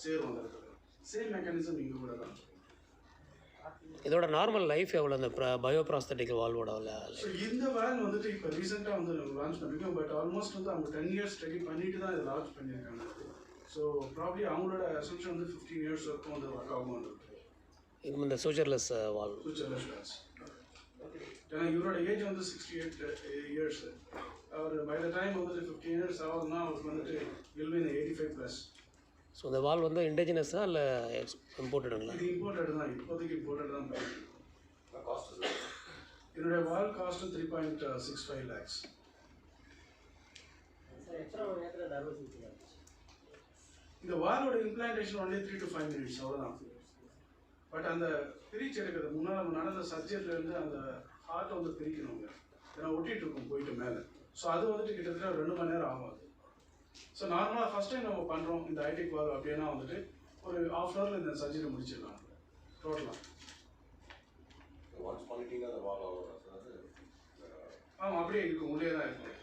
சேரும் அந்த இடத்துல. சேம் மெக்கானிசம் இங்கே கூட தான். இதோட நார்மல் லைஃப் எவ்வளோ இந்த பயோப்ராஸ்தட்டிக் வால்வோட? ஸோ இந்த வேல் வந்துட்டு இப்போ ரீசெண்டாக வந்து லான்ச் பண்ணிருக்கோம். பட் ஆல்மோஸ்ட் வந்து அவங்க 10 years ஸ்டடி பண்ணிட்டு தான் இதை லான்ச் பண்ணியிருக்காங்க. ஸோ ப்ராப்ளி அவங்களோட அசம்ஷன் வந்து 15 years வரைக்கும் வந்து ஒர்க் ஆகும். இது இந்த சூச்சர்லெஸ் வால்வ். சூச்சர்லெஸ் வேல்ஸ். ஏன்னா இவரோட ஏஜ் வந்து 68 years. அவர் பை த டைம் வந்துட்டு 15 years ஆகுதுன்னா அவருக்கு வந்துட்டு will be in 85+. ஸோ இந்த வால்வ் வந்து இண்டிஜினஸா இல்லை இம்போர்ட்டடுங்களா? இது இம்போர்ட்டட் தான், இப்போதைக்கு இம்போர்ட்டட் தான். என்னுடைய வால் காஸ்ட் 3.65 lakhs. இந்த வாலோட இம்ப்ளான்டேஷன் ஒன்லி 3 to 5 minutes அவ்வளோதான். பட் அந்த பிரிச்சு எடுக்கிறது முன்னால் நம்ம நடந்த சர்ஜரியிலேருந்து அந்த ஹார்ட்டை வந்து பிரிக்கணுங்க. ஏன்னா ஒட்டிகிட்டு இருக்கும் போயிட்டு மேலே. ஸோ அது வந்துட்டு கிட்டத்தட்ட 2 மணி நேரம் ஆகும். ஸோ நார்மலாக ஃபஸ்ட் டைம் நம்ம பண்ணுறோம் இந்த ஐடிக் வால் அப்படின்னா வந்துட்டு ஒரு ½ hourல இந்த சர்ஜரி முடிச்சிடலாம் டோட்டலாக. ஆமாம், அப்படியே இருக்கும், உள்ளே தான் இருக்கும்.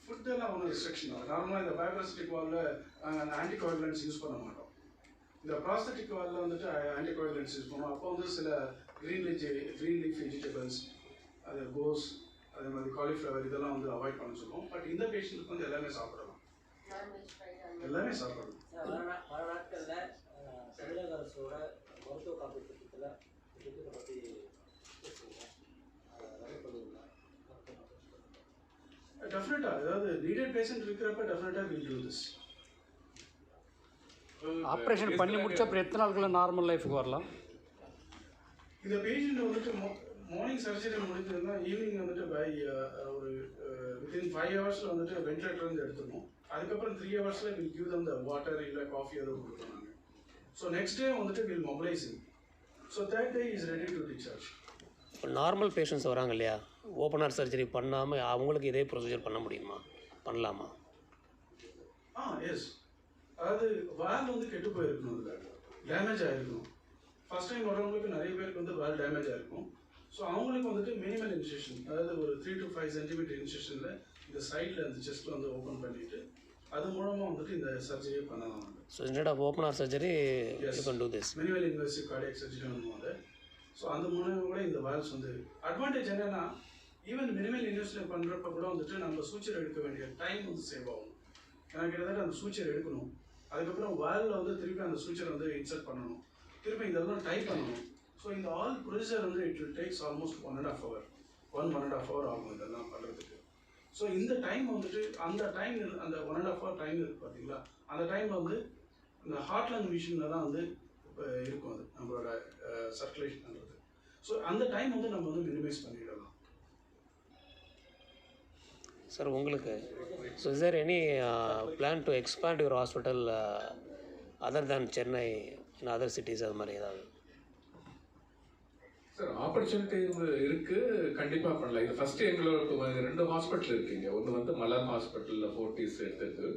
ஃபுட்டெல்லாம் ஒன்றும் ரெஸ்ட்ரிக்ஷன் இல்லை. நார்மலாக இந்த பயோப்ராஸ்தட்டிக் வாலில் நாங்கள் ஆன்டிகோகுலன்ஸ் யூஸ் பண்ண மாட்டோம். இந்த ப்ராஸ்தட்டிக் வாலில் வந்துட்டு ஆன்டிகோகுலன்ஸ் யூஸ் பண்ணுவோம். அப்போ வந்து சில க்ரீன் லீஃப் வெஜிடபிள்ஸ், அது கோஸ், அதே மாதிரி காலிஃப்ளவர் இதெல்லாம் வந்து அவாய்ட் பண்ண சொல்லுவோம். பட் இந்த பேஷண்ட்டுக்கு வந்து எல்லாமே சாப்பிடலாம், எல்லாமே சாப்பிடலாம். பல நாட்களில் தமிழக அரசோட மருத்துவ காப்பீட்டு திட்டத்தில் பற்றி டெஃபினட்டாக அதாவது நீடட் பேஷண்ட் இருக்கிறப்ப டெஃபினட்டாக வில் டூ திஸ். ஆப்ரேஷன் பண்ணி முடிச்ச அப்புறம் எத்தனை நாட்கள நார்மல் லைஃபுக்கு வரலாம்? இந்த பேஷண்ட் வந்துட்டு மார்னிங் சர்ஜரி முடிஞ்சதுன்னா ஈவினிங் வந்துட்டு பை ஒரு வித்தின் 5 hours வந்துட்டு வென்டிலேட்டர் வந்து எடுத்துக்கணும். அதுக்கப்புறம் 3 hours will give them the water இல்லை காஃபி எதுவும் கொடுக்கணும் நாங்கள். ஸோ நெக்ஸ்ட் டே வந்துட்டு will mobilising. So third day is ready to discharge. இப்போ நார்மல் பேஷண்ட்ஸ் வராங்க இல்லையா, ஓப்பன் ஹார்ட் சர்ஜரி பண்ணாமல் அவங்களுக்கு இதே ப்ரொசீஜர் பண்ண முடியுமா, பண்ணலாமா? எஸ். அதாவது வால் வந்து கெட்டு போயிருக்கணும், அதில் டேமேஜ் ஆகிருக்கணும். ஃபர்ஸ்ட் டைம் வரவங்களுக்கு நிறைய பேருக்கு வந்து வால் டேமேஜ் ஆகிருக்கும். ஸோ அவங்களுக்கு வந்துட்டு மினிமல் இன்செஷன், அதாவது ஒரு 3 to 5 centimeter இன்செஷனில் இந்த சைடில் அந்த செஸ்ட்டில் வந்து ஓப்பன் பண்ணிவிட்டு அது மூலமாக வந்துட்டு இந்த சர்ஜரியை பண்ணலாம். So instead of open heart surgery you can do this minimal invasive cardiac surgery பண்ணுவாங்க. ஸோ அந்த மூலமாக கூட இந்த வால்ஸ் வந்து அட்வான்டேஜ் என்னென்னா ஈவன் மினிமல் இன்வெஸ்டிவ் பண்ணுறப்ப கூட வந்துட்டு நம்ம சூச்சர் எடுக்க வேண்டிய டைம் வந்து சேவ் ஆகும். ஏன்னா கிட்டத்தட்ட அந்த சூச்சர் எடுக்கணும், அதுக்கப்புறம் வாலில் வந்து திருப்பி அந்த சூச்சரை வந்து இன்சர்ட் பண்ணணும், திருப்பி இதெல்லாம் டைப் பண்ணணும். ஸோ இந்த ஆல் ப்ரொசீஜர் வந்து it will takes almost 1.5 hour ஆகும் இதெல்லாம் பண்ணுறதுக்கு. ஸோ இந்த டைம் வந்துட்டு அந்த டைம் அந்த 1.5 hour டைம் இருக்குது பார்த்தீங்களா, அந்த டைமில் வந்து இந்த ஹார்ட் லங் மிஷினில் தான் வந்து இப்போ இருக்கும் அது நம்மளோட சர்க்குலேஷன் பண்ணுறது. ஸோ அந்த டைம் வந்து நம்ம வந்து மினிமைஸ் பண்ணிடலாம். சார் உங்களுக்கு so is there any plan to expand your hospital other than Chennai in other cities, அது மாதிரி ஏதாவது? சார் ஆப்பர்ச்சுனிட்டி இருக்குது, கண்டிப்பாக பண்ணலாம். இது ஃபஸ்ட்டு எங்களுக்கு 2 ஹாஸ்பிட்டல் இருக்குங்க. ஒன்று வந்து மலர் ஹாஸ்பிட்டலில் ஃபோர்ட்டிஸ் எடுத்தது,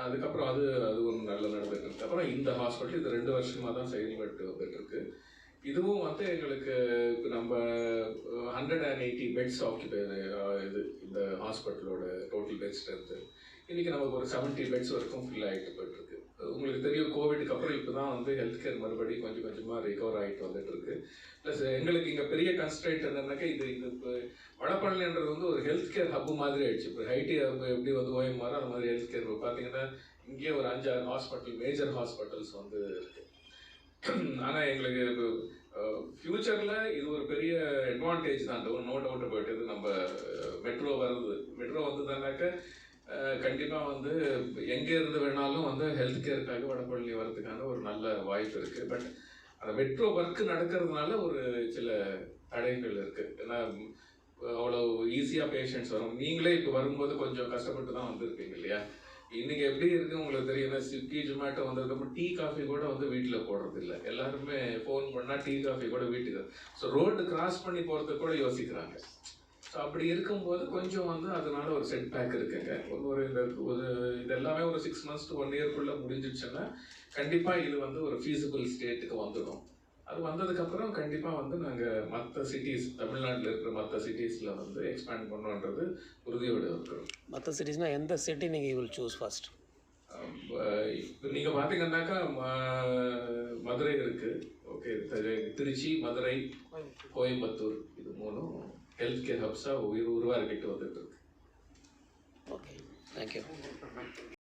அதுக்கப்புறம் அது ஒரு நல்ல நடந்துட்டு இருக்கு. அப்புறம் இந்த ஹாஸ்பிட்டல் இது 2 வருஷமாக தான் செயல்பட்டு வந்துட்டுருக்கு. இதுவும் வந்து எங்களுக்கு நம்ம 180 பெட்ஸ் ஆக்கிபை இது இந்த ஹாஸ்பிட்டலோட டோட்டல் பெட் ஸ்ட்ரென்த்து. இன்றைக்கி நமக்கு ஒரு 70 பெட்ஸ் வரைக்கும் ஃபில் ஆகிட்டு போயிட்டுருக்கு. உங்களுக்கு தெரியும் கோவிடுக்கு அப்புறம் இப்போ தான் வந்து ஹெல்த் கேர் மறுபடியும் கொஞ்சம் கொஞ்சமாக ரிகவர் ஆகிட்டு வந்துட்டுருக்கு. ப்ளஸ் எங்களுக்கு இங்கே பெரிய கன்ஸ்ட்ரெயின்ட் என்னன்னாக்கா இது இப்போ வடபழனின்றது வந்து ஒரு ஹெல்த் கேர் ஹப்பு மாதிரி ஆயிடுச்சு. இப்போ ஐடி எப்படி வந்து ஓஎம்ஆர் அந்த மாதிரி ஹெல்த் கேர் பார்த்தீங்கன்னா இங்கே ஒரு 5-6 ஹாஸ்பிட்டல் மேஜர் ஹாஸ்பிட்டல்ஸ் வந்து இருக்குது. ஆனால் எங்களுக்கு ஃப்யூச்சரில் இது ஒரு பெரிய அட்வான்டேஜ் தான், நோ டவுட் அபவுட் இது. நம்ம மெட்ரோ வருது, மெட்ரோ வந்ததுனாக்க கண்டிப்பாக வந்து எங்கே இருந்து வேணாலும் வந்து ஹெல்த் கேருக்காக வடபழனி வரதுக்கான ஒரு நல்ல வாய்ப்பு இருக்குது. பட் அந்த மெட்ரோ ஒர்க்கு நடக்கிறதுனால ஒரு சில தடைகள் இருக்குது. ஏன்னா அவ்வளோ ஈஸியாக பேஷண்ட்ஸ் வரும். நீங்களே இப்போ வரும்போது கொஞ்சம் கஷ்டப்பட்டு தான் வந்திருப்பீங்க இல்லையா? இன்றைக்கி எப்படி இருக்குது உங்களுக்கு தெரியும். ஸ்விக்கி ஜொமேட்டோ வந்ததுக்கப்புறம் டீ காஃபி கூட வந்து வீட்டில் போடுறது இல்லை. எல்லாருமே ஃபோன் பண்ணால் டீ காஃபி கூட வீட்டுக்கு. ஸோ ரோடு கிராஸ் பண்ணி போகிறதுக்கு கூட யோசிக்கிறாங்க. ஸோ அப்படி இருக்கும்போது கொஞ்சம் வந்து அதனால ஒரு செட் பேக் இருக்குங்க. இது எல்லாமே ஒரு 6 months to 1 yearக்குள்ளே முடிஞ்சிடுச்சுன்னா கண்டிப்பாக இது வந்து ஒரு ஃபீஸிபிள் ஸ்டேட்டுக்கு வந்துடும். அது வந்ததுக்கப்புறம் கண்டிப்பாக வந்து நாங்கள் மற்ற சிட்டிஸ், தமிழ்நாட்டில் இருக்கிற மற்ற சிட்டிஸில் வந்து எக்ஸ்பேண்ட் பண்ணோன்றது உறுதியோடு இருக்கிறோம். மற்ற சிட்டிஸ்னால் எந்த சிட்டி நீங்கள் யூ வில் சூஸ் ஃபர்ஸ்ட்? இப்போ நீங்கள் பார்த்தீங்கன்னாக்கா மதுரை இருக்குது, ஓகே, திருச்சி, மதுரை, கோயம்புத்தூர், இது 3 ஹெல்த் கேர் ஹப்ஸாக உருவாக்கிட்டு வந்துட்டு இருக்கு. Okay, thank you.